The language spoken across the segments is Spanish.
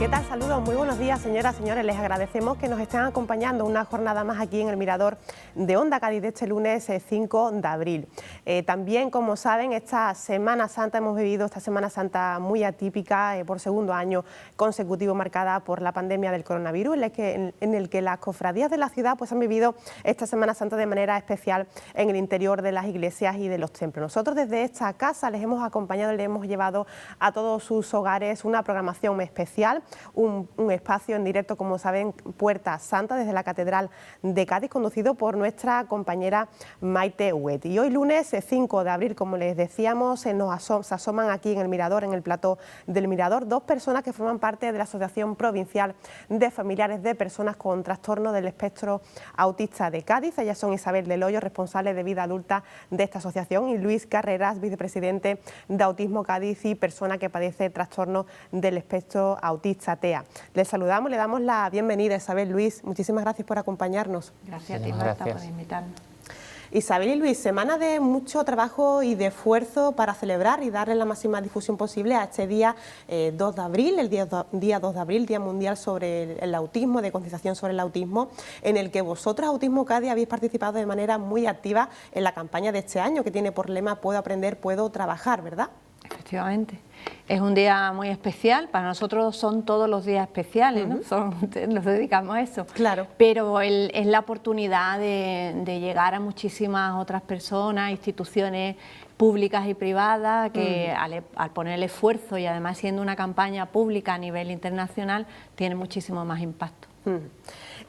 ¿Qué tal? Saludos, muy buenos días, señoras, señores. Les agradecemos que nos estén acompañando una jornada más aquí en el Mirador de Onda Cádiz de este lunes 5 de abril. También, como saben, esta Semana Santa hemos vivido esta Semana Santa muy atípica, por segundo año consecutivo, marcada por la pandemia del coronavirus, en el que las cofradías de la ciudad pues han vivido esta Semana Santa de manera especial en el interior de las iglesias y de los templos. Nosotros desde esta casa les hemos acompañado y les hemos llevado a todos sus hogares una programación especial, un espacio en directo, como saben, Puerta Santa, desde la Catedral de Cádiz, conducido por nuestra compañera Maite Huet. Y hoy lunes 5 de abril, como les decíamos, se asoman aquí en el Mirador, en el plató del Mirador, dos personas que forman parte de la Asociación Provincial de Familiares de Personas con Trastorno del Espectro Autista de Cádiz. Ellas son Isabel del Hoyo, responsable de vida adulta de esta asociación, y Luis Carreras, vicepresidente de Autismo Cádiz y persona que padece trastorno del espectro autista, TEA. Les saludamos, le damos la bienvenida, Isabel, Luis. Muchísimas gracias por acompañarnos. Gracias a ti, Marta, por invitarnos. Isabel y Luis, semana de mucho trabajo y de esfuerzo para celebrar y darle la máxima difusión posible a este día 2 de abril, el día 2 de abril, Día Mundial sobre el Autismo, de concienciación sobre el autismo, en el que vosotros, Autismo Cádiz, habéis participado de manera muy activa en la campaña de este año, que tiene por lema Puedo aprender, puedo trabajar, ¿verdad? Efectivamente. Es un día muy especial, para nosotros son todos los días especiales, ¿no? Nos dedicamos a eso. Claro. Pero es la oportunidad de llegar a muchísimas otras personas, instituciones públicas y privadas, que al poner el esfuerzo y además siendo una campaña pública a nivel internacional, tiene muchísimo más impacto.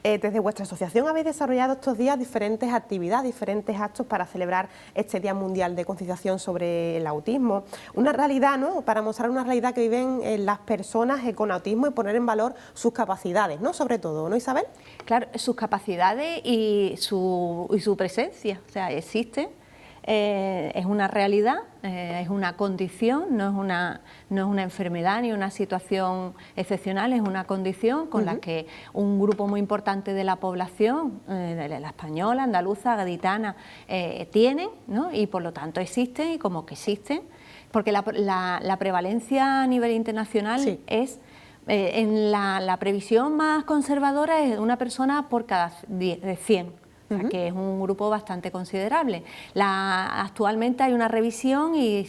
Desde vuestra asociación habéis desarrollado estos días diferentes actividades, diferentes actos para celebrar este Día Mundial de Concienciación sobre el Autismo. Una realidad, ¿no?, para mostrar una realidad que viven las personas con autismo y poner en valor sus capacidades, ¿no?, sobre todo, ¿no, Isabel? Claro, sus capacidades y su presencia, o sea, existe. Es una realidad, es una condición, no es una enfermedad ni una situación excepcional, es una condición con la que un grupo muy importante de la población, de la española, andaluza, gaditana, tienen, ¿no? Y por lo tanto existen, y como que existen, porque la prevalencia a nivel internacional es, en la previsión más conservadora, es una persona por cada 100. O sea, que es un grupo bastante considerable. Actualmente hay una revisión y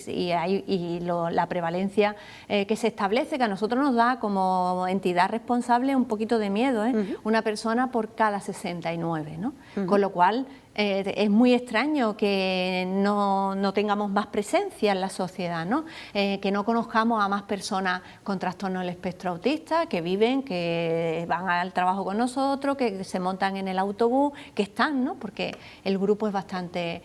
la prevalencia que se establece, que a nosotros nos da como entidad responsable un poquito de miedo, una persona por cada 69, ¿no? Con lo cual es muy extraño que no tengamos más presencia en la sociedad, ¿no? Que no conozcamos a más personas con trastorno del espectro autista, que viven, que van al trabajo con nosotros, que se montan en el autobús, que están, ¿no? Porque el grupo es bastante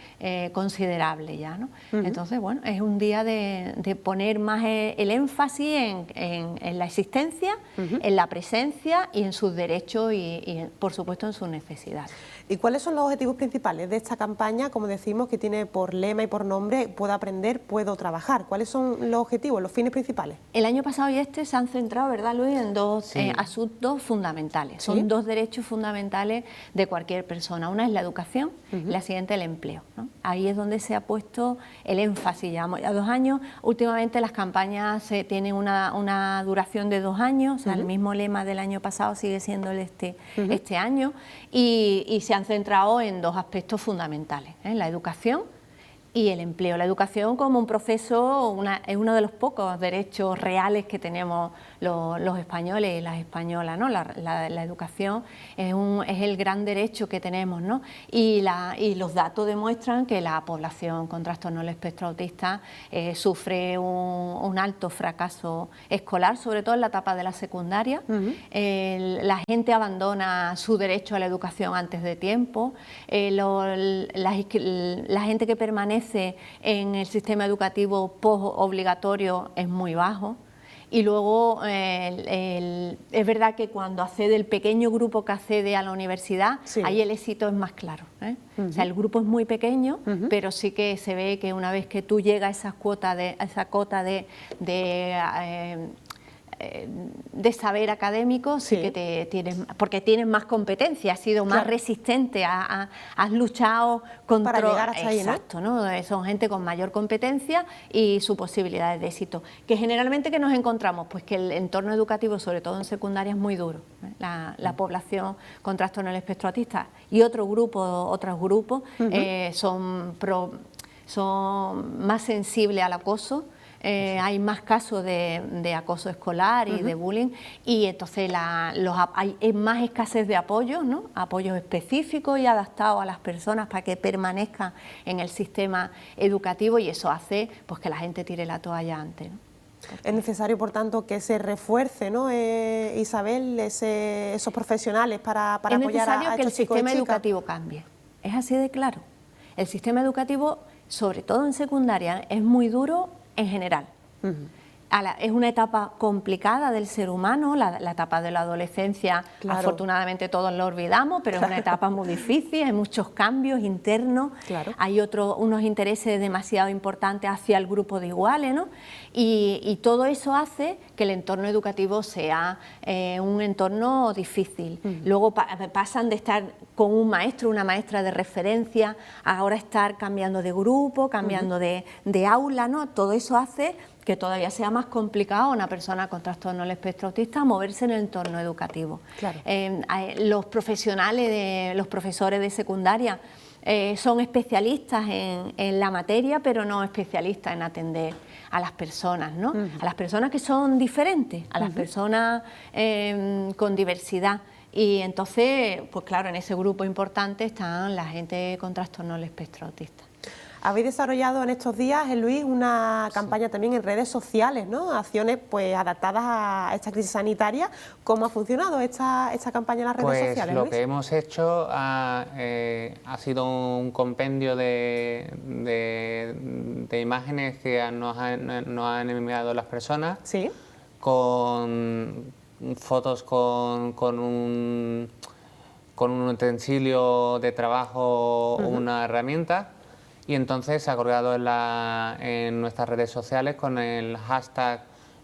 considerable ya, ¿no? Entonces, bueno, es un día de poner más el énfasis en la existencia, en la presencia y en sus derechos y, por supuesto, en sus necesidades. ¿Y cuáles son los objetivos principales de esta campaña, como decimos, que tiene por lema y por nombre Puedo aprender, puedo trabajar? ¿Cuáles son los objetivos, los fines principales? El año pasado y este se han centrado, ¿verdad, Luis?, en dos asuntos fundamentales. Son dos derechos fundamentales de cualquier persona. Una es la educación, la siguiente el empleo, ¿no? Ahí es donde se ha puesto el énfasis. Llevamos ya 2 años. Últimamente las campañas tienen una duración de 2 años, o sea, el mismo lema del año pasado sigue siendo el este año, y se han centrado en 2 aspectos fundamentales, la educación y el empleo. La educación como un proceso, es uno de los pocos derechos reales que tenemos los españoles y las españolas, ¿no? La educación es el gran derecho que tenemos, ¿no? Y los datos demuestran que la población con trastorno del espectro autista sufre un alto fracaso escolar, sobre todo en la etapa de la secundaria. La gente abandona su derecho a la educación antes de tiempo. La gente que permanece en el sistema educativo post-obligatorio es muy bajo. Y luego es verdad que cuando accede el pequeño grupo que accede a la universidad, ahí el éxito es más claro, ¿eh? O sea, el grupo es muy pequeño, pero sí que se ve que una vez que tú llegas a esa cota de de saber académico, sí que porque tienes más competencia, has sido más resistente, has luchado contra... Para llegar hasta ahí, ¿no? Exacto, ¿no? Son gente con mayor competencia y sus posibilidades de éxito. Que generalmente, ¿qué nos encontramos? Pues que el entorno educativo, sobre todo en secundaria, es muy duro. La población con trastorno del espectro autista y otros grupos son más sensibles al acoso. Hay más casos de acoso escolar y de bullying, y entonces hay más escasez de apoyos, ¿no? Apoyos específicos y adaptados a las personas para que permanezcan en el sistema educativo, y eso hace pues que la gente tire la toalla antes, ¿no? Es necesario, por tanto, que se refuerce, ¿no, Isabel, esos profesionales para apoyar a estos chicos. Es necesario que el sistema educativo cambie, es así de claro. El sistema educativo, sobre todo en secundaria, es muy duro en general. Es una etapa complicada del ser humano, la etapa de la adolescencia, afortunadamente todos lo olvidamos, pero es una etapa muy difícil, hay muchos cambios internos, hay unos intereses demasiado importantes hacia el grupo de iguales, ¿no? Y todo eso hace que el entorno educativo sea un entorno difícil. Luego pasan de estar con un maestro, una maestra de referencia, a ahora estar cambiando de grupo, cambiando de aula, ¿no? Todo eso hace que todavía sea más complicado a una persona con trastorno del espectro autista moverse en el entorno educativo. Los profesionales, los profesores de secundaria son especialistas en la materia, pero no especialistas en atender a las personas, ¿no? A las personas que son diferentes, a las personas con diversidad. Y entonces, pues claro, en ese grupo importante están la gente con trastorno del espectro autista. Habéis desarrollado en estos días, Luis, una campaña también en redes sociales, ¿no? Acciones pues adaptadas a esta crisis sanitaria. ¿Cómo ha funcionado esta campaña en las redes sociales, Pues lo Luis? que hemos hecho ha sido un compendio de imágenes que nos han enviado las personas, con fotos con un utensilio de trabajo o una herramienta. Y entonces se ha colgado en nuestras redes sociales con el hashtag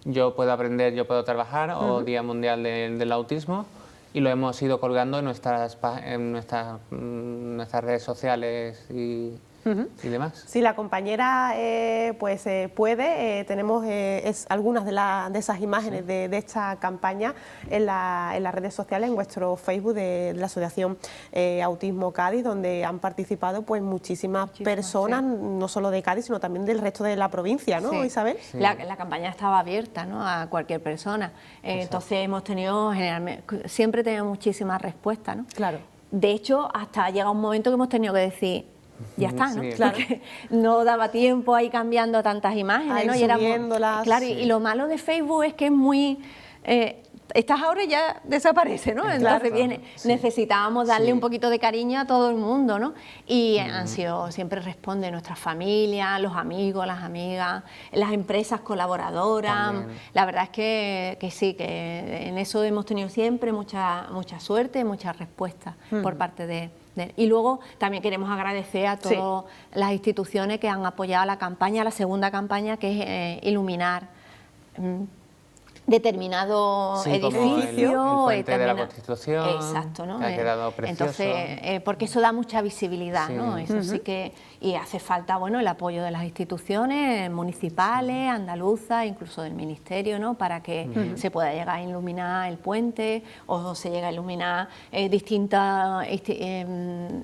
Yo puedo aprender, yo puedo trabajar o Día Mundial del Autismo, y lo hemos ido colgando en nuestras redes sociales y demás. Si la compañera puede, tenemos algunas de esas imágenes de esta campaña en las redes sociales, en vuestro Facebook de la Asociación Autismo Cádiz, donde han participado pues muchísimas personas, no solo de Cádiz, sino también del resto de la provincia, ¿no, Isabel? La campaña estaba abierta, ¿no?, a cualquier persona. Entonces hemos tenido, siempre tenemos muchísimas respuestas, ¿no? De hecho, hasta llega un momento que hemos tenido que decir, ya está, ¿no? Porque no daba tiempo ahí cambiando tantas imágenes, ¿no? Y lo malo de Facebook es que es muy... estás ahora y ya desaparece, ¿no? Entonces necesitábamos darle un poquito de cariño a todo el mundo, ¿no? Y siempre responden nuestras familias, los amigos, las amigas, las empresas colaboradoras. La verdad es que sí, que en eso hemos tenido siempre mucha suerte, muchas respuestas por parte de... Y luego también queremos agradecer a todas las instituciones que han apoyado la campaña, la segunda campaña, que es iluminar determinado edificio, el puente de la Constitución, exacto, ¿no? Que ha quedado precioso. Entonces, porque eso da mucha visibilidad, ¿no? Eso sí que, y hace falta, bueno, el apoyo de las instituciones municipales, andaluzas, incluso del Ministerio, ¿no?, para que se pueda llegar a iluminar el puente, o se llegue a iluminar distintos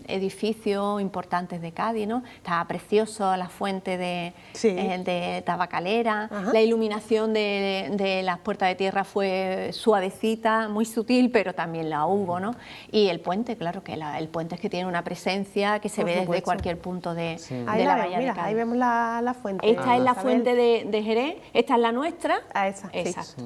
edificios importantes de Cádiz, ¿no? Está precioso la fuente de Tabacalera, la iluminación de las puertas de tierra fue suavecita, muy sutil, pero también la hubo, ¿no? Y el puente, claro, que el puente es que tiene una presencia que se ve desde cualquier punto de la bahía de Cádiz. Ahí vemos la fuente. Esta es la fuente de Jerez, esta es la nuestra. Exacto.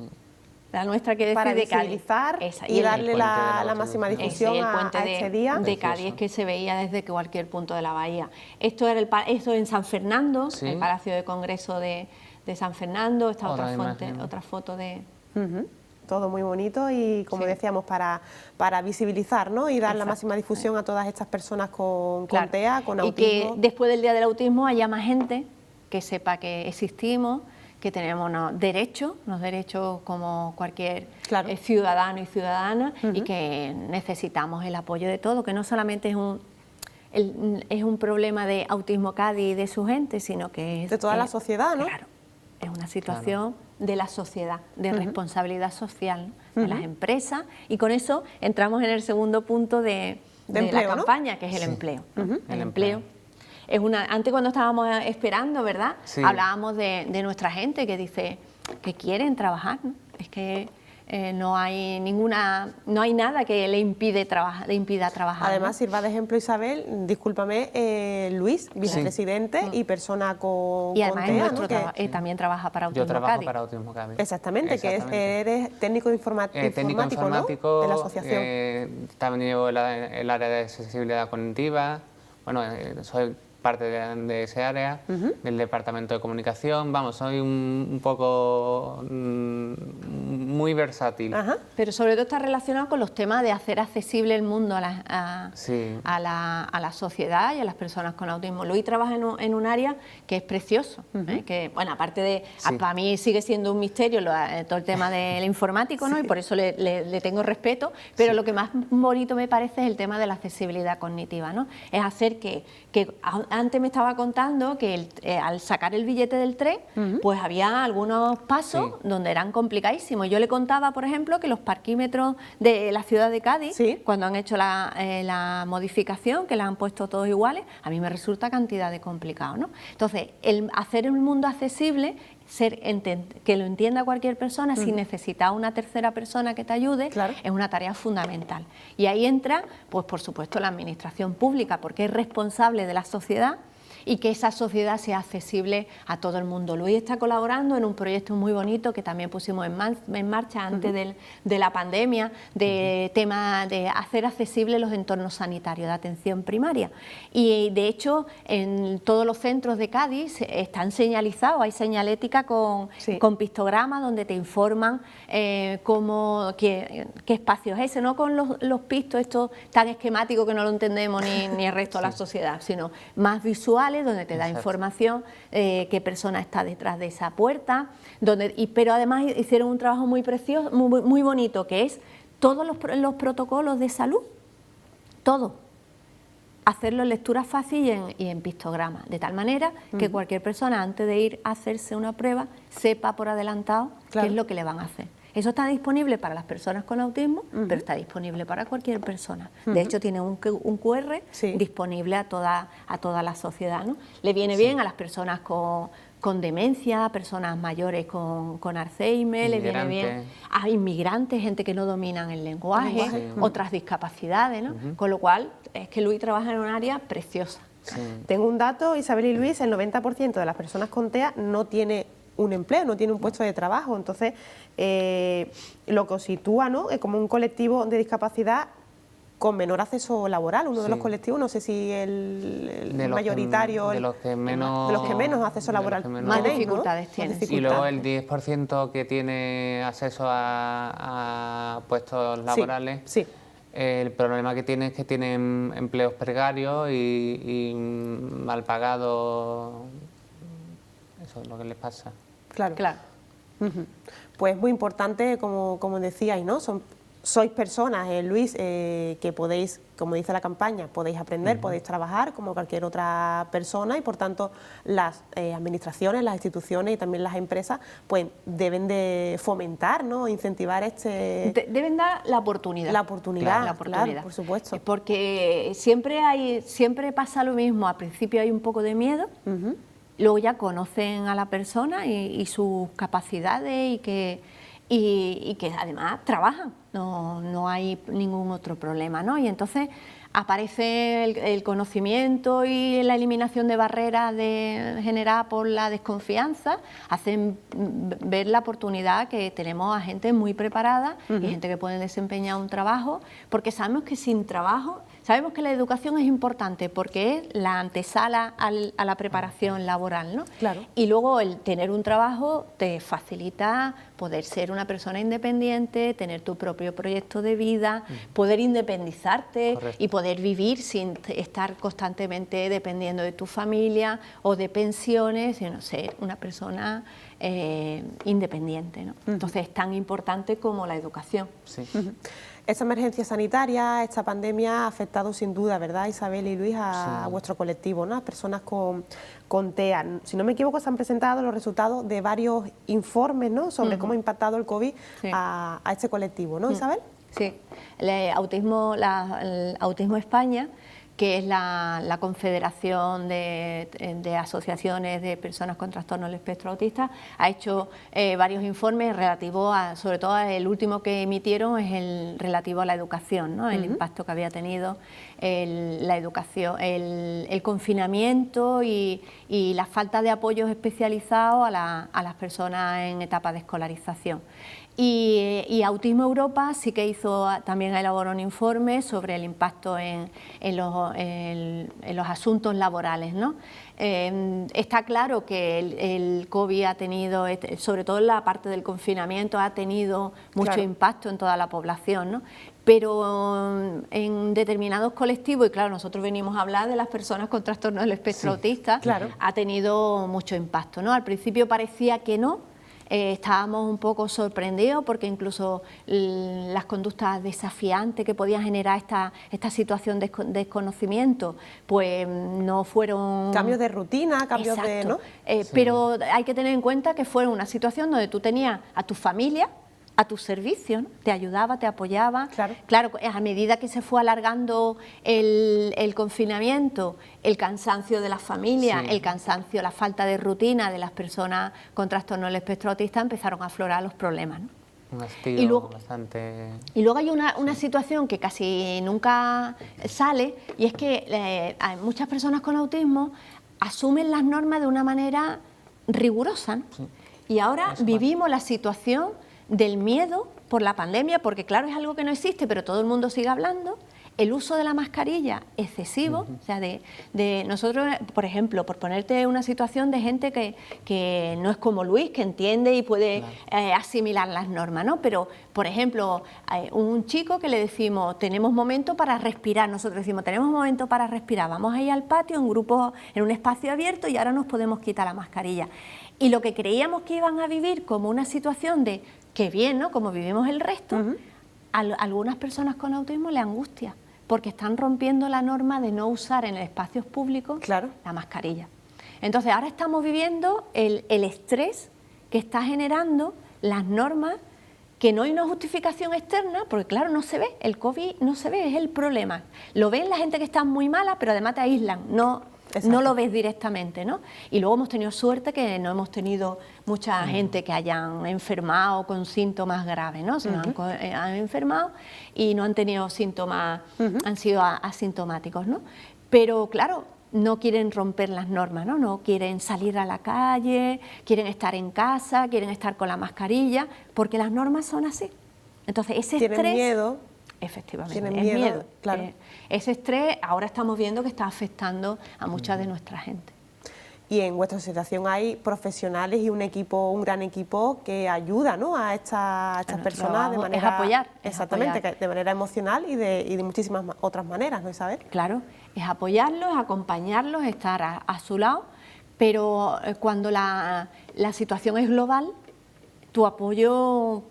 La nuestra, que para de Cádiz. visibilizar y darle la máxima difusión a este día. De Cádiz, que se veía desde cualquier punto de la bahía. Esto en San Fernando, el Palacio de Congreso de San Fernando. Esta otra foto de... Todo muy bonito y, como decíamos, para visibilizar, ¿no?, y dar la máxima difusión a todas estas personas con TEA, con autismo. Y que después del Día del Autismo haya más gente que sepa que existimos, que tenemos unos derechos como cualquier Claro. ciudadano y ciudadana, y que necesitamos el apoyo de todos, que no solamente es un problema de Autismo Cádiz y de su gente, sino que es... De toda la sociedad, ¿no? Claro, es una situación de la sociedad, de responsabilidad social, ¿no? De las empresas, y con eso entramos en el segundo punto de empleo, la ¿no? campaña, que es el Sí. empleo. El empleo. Antes, cuando estábamos esperando, ¿verdad? Sí. Hablábamos de nuestra gente que dice que quieren trabajar, ¿no? Es que no hay nada que le impida trabajar. Además, ¿no? sirva de ejemplo, Isabel, discúlpame, Luis, vicepresidente y persona con Y además TEA, es ¿no? nuestro también trabaja para Autismo Yo trabajo Cádiz. para Autismo Cádiz. Exactamente, que eres técnico Técnico informático, informático, ¿no? De la asociación. también llevo el área de accesibilidad cognitiva. Bueno, soy parte de ese área, del departamento de comunicación. Vamos, soy un poco muy versátil. Ajá. Pero sobre todo está relacionado con los temas de hacer accesible el mundo Sí. a la sociedad y a las personas con autismo. Luis trabaja en un área que es precioso, que, bueno, aparte de, Sí. para mí sigue siendo un misterio todo el tema del informático, ¿no? Y por eso le tengo respeto, pero lo que más bonito me parece es el tema de la accesibilidad cognitiva, ¿no? Es hacer que antes me estaba contando que al sacar el billete del tren, pues había algunos pasos donde eran complicadísimos. Yo le contaba, por ejemplo, que los parquímetros de la ciudad de Cádiz, cuando han hecho la modificación, que las han puesto todos iguales, a mí me resulta cantidad de complicado, ¿no? Entonces, el hacer un mundo accesible, que lo entienda cualquier persona sin necesitar una tercera persona que te ayude, es una tarea fundamental. Y ahí entra, pues por supuesto, la administración pública, porque es responsable de la sociedad y que esa sociedad sea accesible a todo el mundo. Luis está colaborando en un proyecto muy bonito que también pusimos en marcha antes de la pandemia, de tema de hacer accesibles los entornos sanitarios de atención primaria. Y de hecho, en todos los centros de Cádiz están señalizados, hay señalética con pictogramas donde te informan qué espacio es ese, no con los pistos estos tan esquemáticos que no lo entendemos ni el resto de la sociedad, sino más visuales, donde te da información qué persona está detrás de esa puerta, pero además hicieron un trabajo muy precioso, muy bonito, que es todos los protocolos de salud, todo, hacerlo en lectura fácil y en pictograma, de tal manera que cualquier persona antes de ir a hacerse una prueba sepa por adelantado qué es lo que le van a hacer. Eso está disponible para las personas con autismo, pero está disponible para cualquier persona. De hecho, tiene un QR disponible a toda la sociedad, ¿no? Le viene bien a las personas con demencia, a personas mayores con Alzheimer, le viene bien a inmigrantes, gente que no dominan el lenguaje, otras discapacidades, ¿no? Con lo cual, es que Luis trabaja en un área preciosa. Tengo un dato, Isabel y Luis, el 90% de las personas con TEA no tiene un empleo, no tiene un puesto de trabajo. Entonces, lo que os sitúa, ¿no?, como un colectivo de discapacidad con menor acceso laboral, uno de los colectivos, no sé si el mayoritario, de los que menos acceso laboral más dificultades tienen. Y luego el 10% que tiene acceso a puestos laborales, el problema que tiene es que tienen empleos precarios y mal pagados. Eso es lo que les pasa. Claro. Pues muy importante, como decíais, ¿no? Sois personas, Luis, que podéis, como dice la campaña, podéis aprender, podéis trabajar como cualquier otra persona, y por tanto las administraciones, las instituciones y también las empresas pues deben de fomentar, ¿no?, incentivar deben dar la oportunidad. La oportunidad, claro, por supuesto. Porque siempre pasa lo mismo, al principio hay un poco de miedo, luego ya conocen a la persona y sus capacidades y que además trabajan, no hay ningún otro problema, ¿no? Y entonces aparece el conocimiento y la eliminación de barreras generadas por la desconfianza, hacen ver la oportunidad que tenemos a gente muy preparada y gente que puede desempeñar un trabajo, porque sabemos que sin trabajo, sabemos que la educación es importante porque es la antesala a la preparación laboral, ¿no? Claro. Y luego el tener un trabajo te facilita poder ser una persona independiente, tener tu propio proyecto de vida, poder independizarte y poder vivir sin estar constantemente dependiendo de tu familia o de pensiones, sino ser una persona independiente, ¿no? Entonces es tan importante como la educación. Sí. Esta emergencia sanitaria, esta pandemia ha afectado sin duda, ¿verdad, Isabel y Luis, a vuestro colectivo, ¿no? A personas con TEA. Si no me equivoco, se han presentado los resultados de varios informes, ¿no?, sobre cómo ha impactado el COVID a este colectivo, ¿no, Isabel? Sí, el Autismo España, que es la confederación de asociaciones de personas con trastornos del espectro autista, ha hecho varios informes relativos a, sobre todo el último que emitieron es el relativo a la educación, ¿no? El impacto que había tenido la educación, el confinamiento y la falta de apoyos especializados a las personas en etapa de escolarización. Y Autismo Europa sí que también elaboró un informe sobre el impacto en los asuntos laborales, ¿no? Está claro que el COVID ha tenido, sobre todo en la parte del confinamiento, ha tenido mucho impacto en toda la población, ¿no? Pero en determinados colectivos, y claro, nosotros venimos a hablar de las personas con trastornos del espectro autista, ha tenido mucho impacto, ¿no? Al principio parecía que no. Estábamos un poco sorprendidos porque incluso las conductas desafiantes que podía generar esta situación de desconocimiento, pues no fueron... Cambios de rutina, cambios de... ¿no? Pero hay que tener en cuenta que fue una situación donde tú tenías a tu familia, a tu servicio, ¿no? Te ayudaba, te apoyaba. Claro, a medida que se fue alargando el confinamiento, el cansancio de las familias, el cansancio, la falta de rutina de las personas con trastorno del espectro autista, empezaron a aflorar los problemas, ¿no? Un hastío bastante... Y luego hay una situación que casi nunca sale, y es que hay muchas personas con autismo asumen las normas de una manera rigurosa, ¿no? Y ahora vivimos la situación del miedo por la pandemia, porque claro, es algo que no existe, pero todo el mundo sigue hablando. El uso de la mascarilla excesivo, o sea, de nosotros, por ejemplo, por ponerte una situación de gente que no es como Luis, que entiende y puede asimilar las normas, ¿no? Pero, por ejemplo, un chico que le decimos, tenemos momento para respirar, nosotros decimos, tenemos momento para respirar, vamos a ir al patio en grupo, en un espacio abierto y ahora nos podemos quitar la mascarilla. Y lo que creíamos que iban a vivir como una situación de, qué bien, ¿no?, como vivimos el resto, a algunas personas con autismo le angustia, porque están rompiendo la norma de no usar en espacios públicos la mascarilla. Entonces ahora estamos viviendo el estrés que está generando las normas, que no hay una justificación externa, porque claro, no se ve, el COVID no se ve, es el problema. Lo ven la gente que está muy mala, pero además te aíslan, no lo ves directamente, ¿no? Y luego hemos tenido suerte que no hemos tenido mucha gente que hayan enfermado con síntomas graves, ¿no? Se han enfermado y no han tenido síntomas, han sido asintomáticos, ¿no? Pero claro, no quieren romper las normas, ¿no? No quieren salir a la calle, quieren estar en casa, quieren estar con la mascarilla, porque las normas son así. Entonces ese estrés... Tienen miedo. Efectivamente, Tienen es miedo. Claro. Ese estrés ahora estamos viendo que está afectando a mucha de nuestra gente. Y en vuestra asociación hay profesionales y un gran equipo que ayuda, ¿no?, a estas personas de manera... Es apoyar. Exactamente, de manera emocional y de muchísimas otras maneras, ¿no, Isabel? Claro, es apoyarlos, acompañarlos, estar a su lado, pero cuando la situación es global, tu apoyo...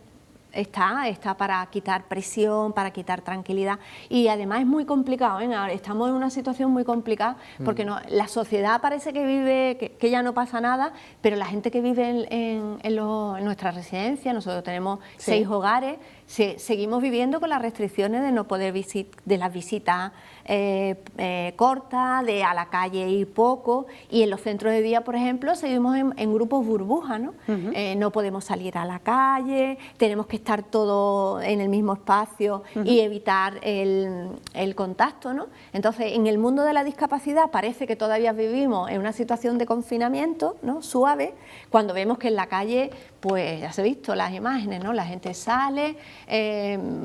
Está para quitar presión, para quitar tranquilidad, y además es muy complicado, ¿eh? Estamos en una situación muy complicada porque la sociedad parece que vive, que ya no pasa nada, pero la gente que vive en nuestra residencia, nosotros tenemos 6 hogares, seguimos viviendo con las restricciones de no poder de las visitas cortas, de a la calle ir poco, y en los centros de día, por ejemplo, seguimos en grupos burbuja, ¿no? No podemos salir a la calle, tenemos que estar todos en el mismo espacio y evitar el contacto, ¿no? Entonces, en el mundo de la discapacidad parece que todavía vivimos en una situación de confinamiento, ¿no?, suave, cuando vemos que en la calle, pues ya se ha visto las imágenes, ¿no? La gente sale,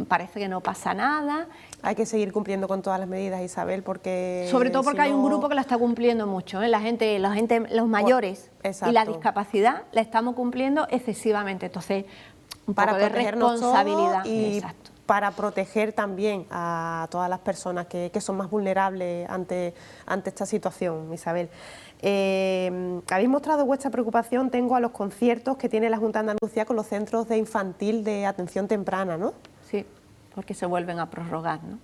parece que no pasa nada. Hay que seguir cumpliendo con todas las medidas, Isabel, porque... Sobre todo porque hay un grupo que la está cumpliendo mucho, ¿eh? Los mayores y la discapacidad la estamos cumpliendo excesivamente. Entonces, un poco de responsabilidad. Y exacto. para proteger también a todas las personas que son más vulnerables ante esta situación, Isabel. Habéis mostrado vuestra preocupación, tengo, a los conciertos que tiene la Junta de Andalucía con los centros de infantil de atención temprana, ¿no? Sí, porque se vuelven a prorrogar, ¿no?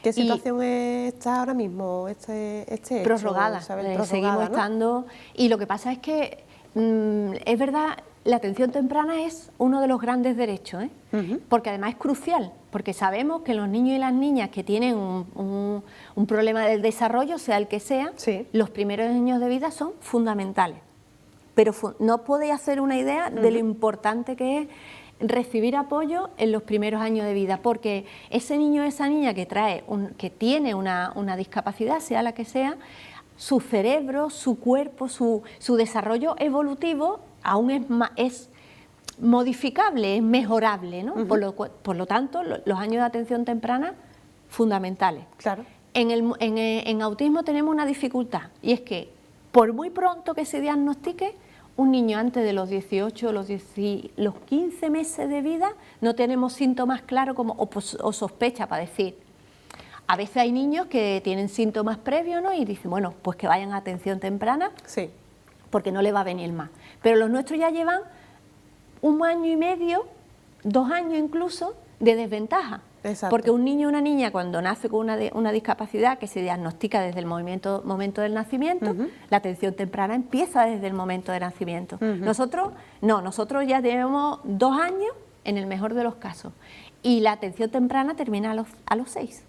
¿Qué situación está ahora mismo este hecho, prorrogada, Isabel? Prorrogada, seguimos ¿no? estando, y lo que pasa es que es verdad, la atención temprana es uno de los grandes derechos, ¿eh? Porque además es crucial, porque sabemos que los niños y las niñas que tienen un problema del desarrollo, sea el que sea, sí, los primeros años de vida son fundamentales. Pero no podéis hacer una idea de lo importante que es recibir apoyo en los primeros años de vida, porque ese niño o esa niña que tiene una discapacidad, sea la que sea, su cerebro, su cuerpo, su desarrollo evolutivo aún es modificable, es mejorable, ¿no? Por lo tanto, los años de atención temprana, fundamentales. Claro. En autismo tenemos una dificultad, y es que por muy pronto que se diagnostique, un niño antes de los 18 los 15 meses de vida no tenemos síntomas claros o sospecha para decir. A veces hay niños que tienen síntomas previos, ¿no? Y dicen, bueno, pues que vayan a atención temprana, sí, porque no le va a venir más. Pero los nuestros ya llevan 1 año y medio, 2 años incluso, de desventaja. Exacto. Porque un niño o una niña cuando nace con una discapacidad que se diagnostica desde el momento del nacimiento, la atención temprana empieza desde el momento del nacimiento. Nosotros ya tenemos 2 años en el mejor de los casos, y la atención temprana termina a los 6.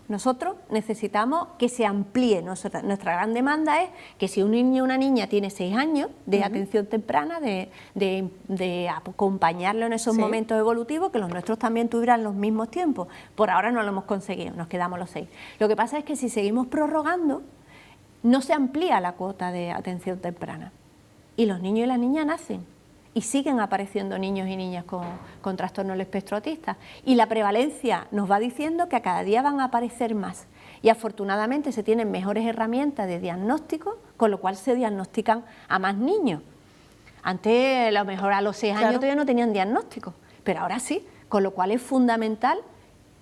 Nosotros necesitamos que se amplíe. Nuestra gran demanda es que si un niño o una niña tiene 6 años de atención temprana, de acompañarlo en esos momentos evolutivos, que los nuestros también tuvieran los mismos tiempos. Por ahora no lo hemos conseguido, nos quedamos los 6. Lo que pasa es que si seguimos prorrogando, no se amplía la cuota de atención temprana. Y los niños y las niñas nacen. Y siguen apareciendo niños y niñas con trastorno del espectro autista. Y la prevalencia nos va diciendo que a cada día van a aparecer más. Y afortunadamente se tienen mejores herramientas de diagnóstico, con lo cual se diagnostican a más niños. Antes, a lo mejor a los 6 años todavía no tenían diagnóstico, pero ahora sí, con lo cual es fundamental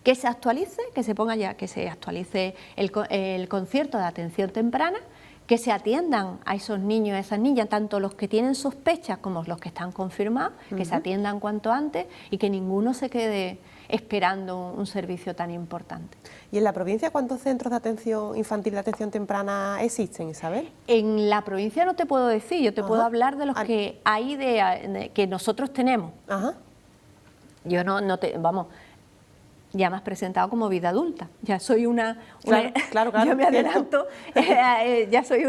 que se actualice, que se actualice el concierto de atención temprana, que se atiendan a esos niños y a esas niñas, tanto los que tienen sospechas como los que están confirmados, que se atiendan cuanto antes y que ninguno se quede esperando un servicio tan importante. ¿Y en la provincia cuántos centros de atención infantil de atención temprana existen, Isabel? En la provincia no te puedo decir, yo te puedo hablar de los que hay que nosotros tenemos. Yo vamos, ya me has presentado como vida adulta, ya soy claro, yo me adelanto, ya soy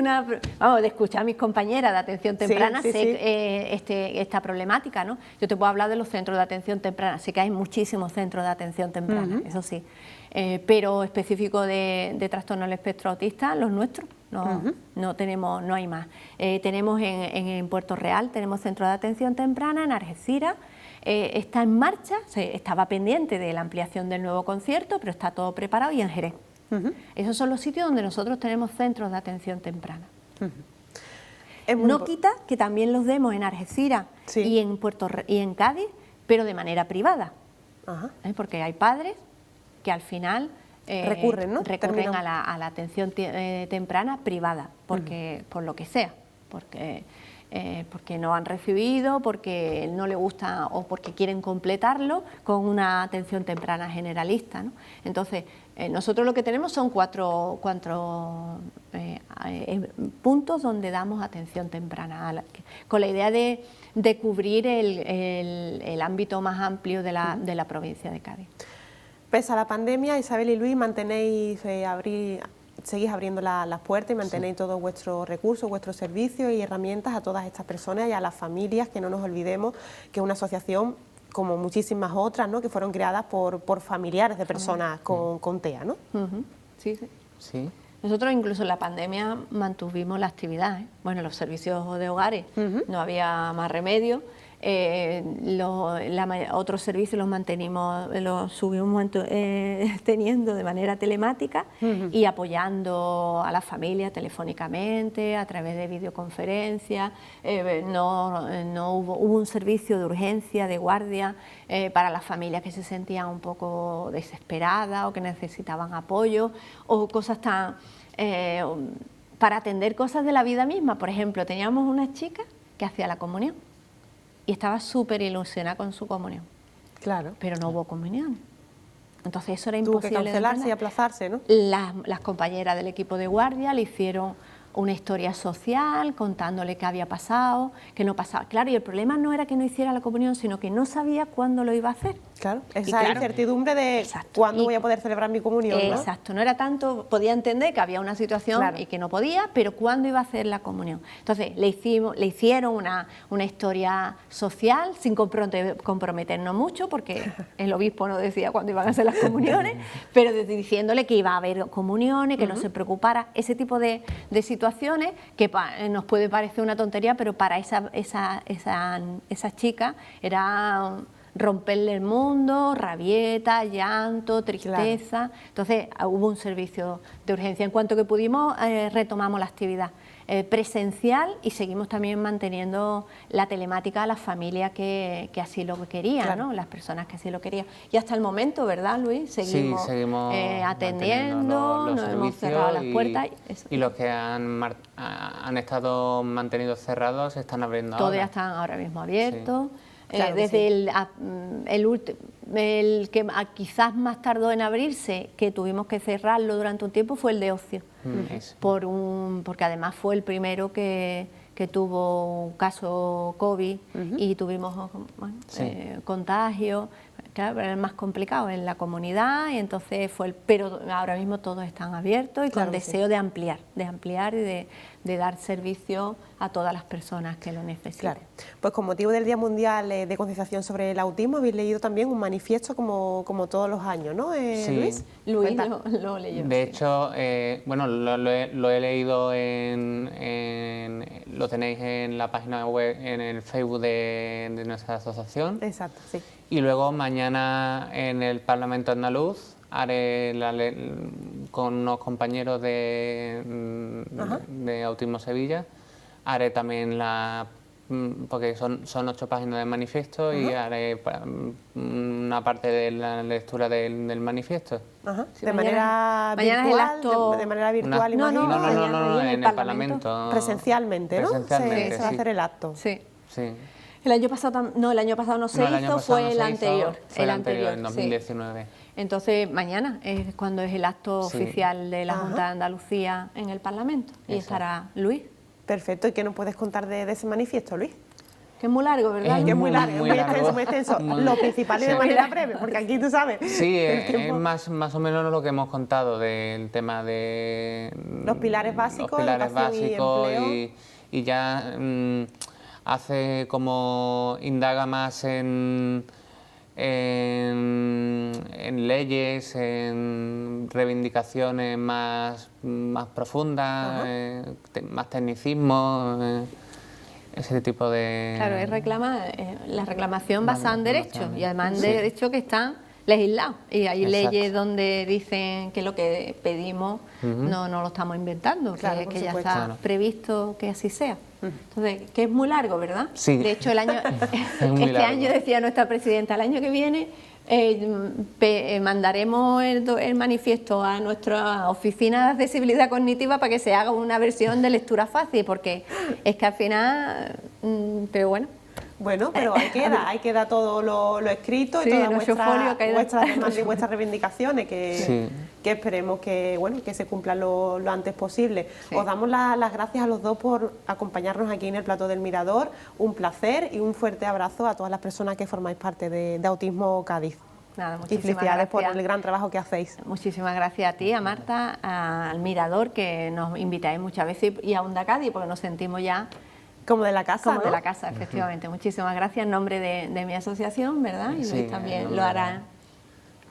vamos, de escuchar a mis compañeras de atención temprana, sé esta problemática, ¿no? Yo te puedo hablar de los centros de atención temprana, sé que hay muchísimos centros de atención temprana, eso sí, pero específico de trastorno del espectro autista, los nuestros, no tenemos, no hay más. Tenemos en Puerto Real, tenemos centros de atención temprana, en Algeciras. Está en marcha, estaba pendiente de la ampliación del nuevo concierto, pero está todo preparado, y en Jerez. Esos son los sitios donde nosotros tenemos centros de atención temprana. No quita que también los demos en Algeciras y en Cádiz, pero de manera privada. Porque hay padres que al final recurren a la atención temprana privada, por lo que sea, porque no han recibido, porque no le gusta o porque quieren completarlo con una atención temprana generalista, ¿no? Entonces, nosotros lo que tenemos son cuatro puntos donde damos atención temprana, con la idea de cubrir el ámbito más amplio de la provincia de Cádiz. Pese a la pandemia, Isabel y Luis, seguís abriendo las puertas y mantenéis todos vuestros recursos, vuestros servicios y herramientas a todas estas personas y a las familias, que no nos olvidemos que es una asociación como muchísimas otras, ¿no?, que fueron creadas por familiares de personas con TEA, ¿no? Sí. Nosotros incluso en la pandemia mantuvimos la actividad, Bueno, los servicios de hogares no había más remedio. Otros servicios los mantenimos, los subimos teniendo de manera telemática y apoyando a la familia telefónicamente, a través de videoconferencias. Hubo un servicio de urgencia, de guardia, para las familias que se sentían un poco desesperadas o que necesitaban apoyo, o cosas tan... para atender cosas de la vida misma. Por ejemplo, teníamos una chica que hacía la comunión y estaba súper ilusionada con su comunión. Claro. Pero no hubo comunión. Entonces eso era Tuvo imposible. que cancelarse y aplazarse, ¿no? Las compañeras del equipo de guardia le hicieron una historia social, contándole qué había pasado, que no pasaba. Claro, y el problema no era que no hiciera la comunión, sino que no sabía cuándo lo iba a hacer. Claro, esa incertidumbre de cuándo voy a poder celebrar mi comunión, ¿no? Exacto, no era tanto, podía entender que había una situación y que no podía, pero cuándo iba a hacer la comunión. Entonces le hicieron una historia social sin comprometernos mucho, porque el obispo no decía cuándo iban a hacer las comuniones, pero diciéndole que iba a haber comuniones, que no se preocupara, ese tipo de situaciones que nos puede parecer una tontería, pero para esa chica era romperle el mundo, rabieta, llanto, tristeza. Entonces hubo un servicio de urgencia. En cuanto que pudimos, retomamos la actividad presencial y seguimos también manteniendo la telemática a las familias que así lo querían, ¿no? Las personas que así lo querían. Y hasta el momento, ¿verdad, Luis? Seguimos atendiendo, nos hemos cerrado las puertas. Y los que han estado mantenidos cerrados están abriendo ahora. Todos ya están ahora mismo abiertos. Sí. Desde el que quizás más tardó en abrirse, que tuvimos que cerrarlo durante un tiempo, fue el de ocio, porque además fue el primero que tuvo un caso COVID y tuvimos contagio. Claro, pero es más complicado en la comunidad, y entonces pero ahora mismo todos están abiertos y con deseo de ampliar y de dar servicio a todas las personas que lo necesiten. Claro. Pues con motivo del Día Mundial de Concienciación sobre el Autismo habéis leído también un manifiesto como todos los años, ¿no, Luis? Luis lo leyó. De hecho, bueno, lo he leído lo tenéis en la página web, en el Facebook de nuestra asociación. Exacto, sí. Y luego mañana en el Parlamento andaluz haré con unos compañeros de Autismo Sevilla, haré también porque son 8 páginas de manifiesto y haré una parte de la lectura del manifiesto. Sí, de manera virtual, de manera virtual, imagino. No, en el Parlamento. Presencialmente, ¿no? Se va a hacer el acto. Sí. El año pasado no se hizo, fue el anterior. Fue el anterior, en 2019. Sí. Entonces, mañana es cuando es el acto oficial de la Junta de Andalucía en el Parlamento. Y estará Luis. Perfecto. ¿Y qué nos puedes contar de ese manifiesto, Luis? Que es muy largo, ¿verdad? Que es muy largo, muy extenso. Lo principal y de manera breve, porque aquí tú sabes. Sí, es más o menos lo que hemos contado del tema de los pilares básicos, y ya hace como indaga más en leyes, en reivindicaciones más profundas, más tecnicismo, ese tipo de... Claro, la reclamación basada en derechos, y además en derechos que están legislados. Y hay leyes donde dicen que lo que pedimos no lo estamos inventando, que ya está previsto que así sea. Entonces, que es muy largo, ¿verdad? Sí. De hecho, año decía nuestra presidenta, el año que viene mandaremos el manifiesto a nuestra oficina de accesibilidad cognitiva para que se haga una versión de lectura fácil, porque es que al final, pero bueno. Bueno, pero ahí queda todo lo escrito y todas vuestras demandas y vuestras reivindicaciones que esperemos que se cumplan lo antes posible. Os damos las gracias a los dos por acompañarnos aquí en el plató del Mirador. Un placer y un fuerte abrazo a todas las personas que formáis parte de Autismo Cádiz. Nada, y felicidades por el gran trabajo que hacéis. Muchísimas gracias a ti, a Marta, al Mirador, que nos invitáis muchas veces, y a Onda Cádiz, porque nos sentimos ya... Como de la casa, Como de la casa, efectivamente. Muchísimas gracias en nombre de mi asociación, ¿verdad? Y Luis también lo hará.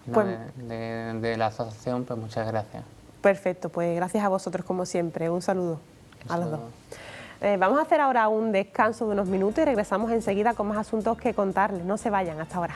De la asociación, pues muchas gracias. Perfecto, pues gracias a vosotros como siempre. Un saludo a los dos. Vamos a hacer ahora un descanso de unos minutos y regresamos enseguida con más asuntos que contarles. No se vayan, hasta ahora.